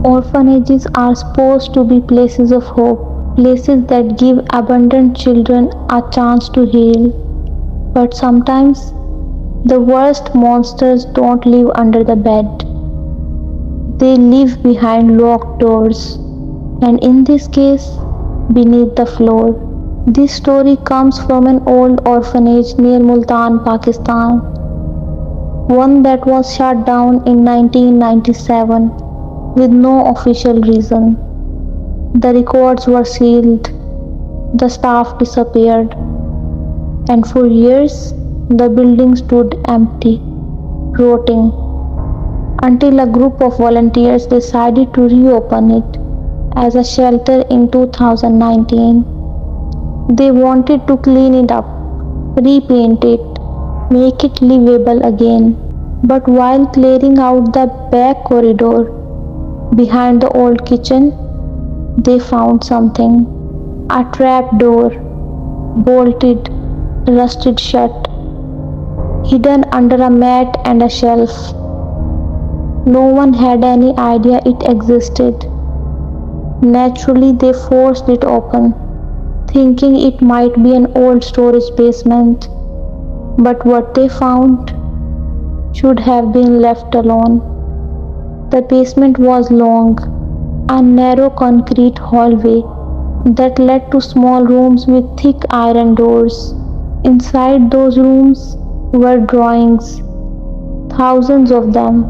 Orphanages are supposed to be places of hope, places that give abandoned children a chance to heal. But sometimes the worst monsters don't live under the bed. They live behind locked doors, and in this case, beneath the floor. This story comes from an old orphanage near Multan, Pakistan, one that was shut down in 1997 with no official reason. The records were sealed, the staff disappeared, and for years the building stood empty, rotting, until a group of volunteers decided to reopen it as a shelter in 2019. They wanted to clean it up, repaint it, make it livable again. But while clearing out the back corridor behind the old kitchen, they found something. A trap door, bolted, rusted shut, hidden under a mat and a shelf. No one had any idea it existed. Naturally, they forced it open, thinking it might be an old storage basement. But what they found should have been left alone. The basement was long, a narrow concrete hallway that led to small rooms with thick iron doors. Inside those rooms were drawings, thousands of them,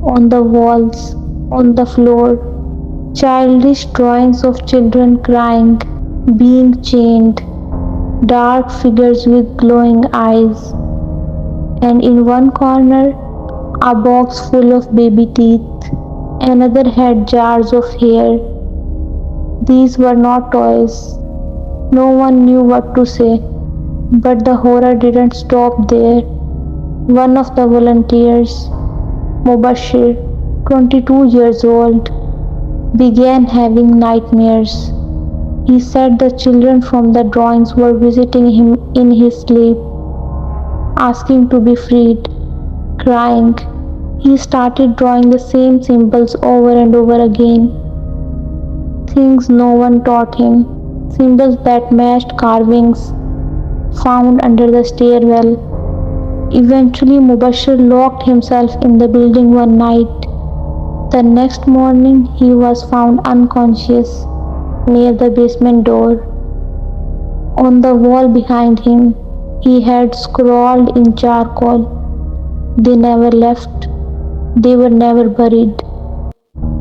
on the walls, on the floor, childish drawings of children crying, being chained, dark figures with glowing eyes, and in one corner, a box full of baby teeth. Another had jars of hair. These were not toys. No one knew what to say. But the horror didn't stop there. One of the volunteers, Mubashir, 22 years old, began having nightmares. He said the children from the drawings were visiting him in his sleep, asking to be freed, crying. He started drawing the same symbols over and over again. Things no one taught him, symbols that matched carvings found under the stairwell. Eventually, Mubashir locked himself in the building one night. The next morning, he was found unconscious near the basement door. On the wall behind him, he had scrawled in charcoal, "They never left. They were never buried.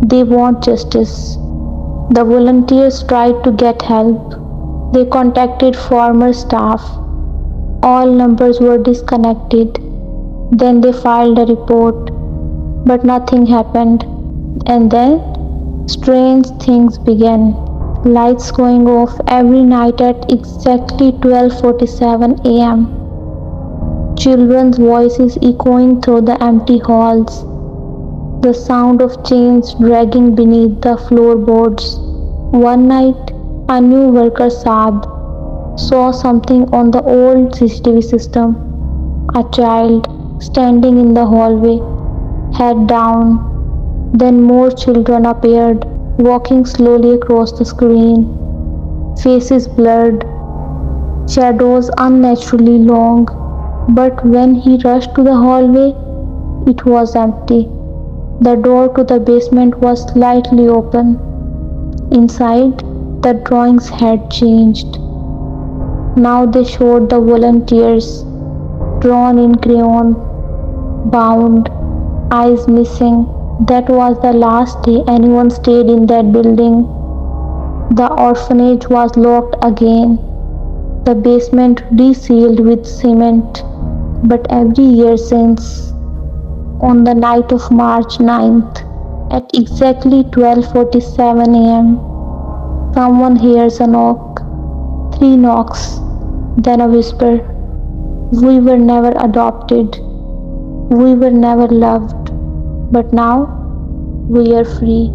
They want justice." The volunteers tried to get help. They contacted former staff. All numbers were disconnected. Then they filed a report, but nothing happened. And then strange things began. Lights going off every night at exactly 12:47 a.m. Children's voices echoing through the empty halls. The sound of chains dragging beneath the floorboards. One night, a new worker Saab saw something on the old CCTV system. A child standing in the hallway, head down. Then more children appeared, walking slowly across the screen. Faces blurred, shadows unnaturally long. But when he rushed to the hallway, it was empty. The door to the basement was slightly open. Inside, the drawings had changed. Now they showed the volunteers, drawn in crayon, bound, eyes missing. That was the last day anyone stayed in that building. The orphanage was locked again, the basement resealed with cement. But every year since, on the night of March 9th, at exactly 12:47 a.m., someone hears a knock, 3 knocks, then a whisper. "We were never adopted. We were never loved. But now we are free."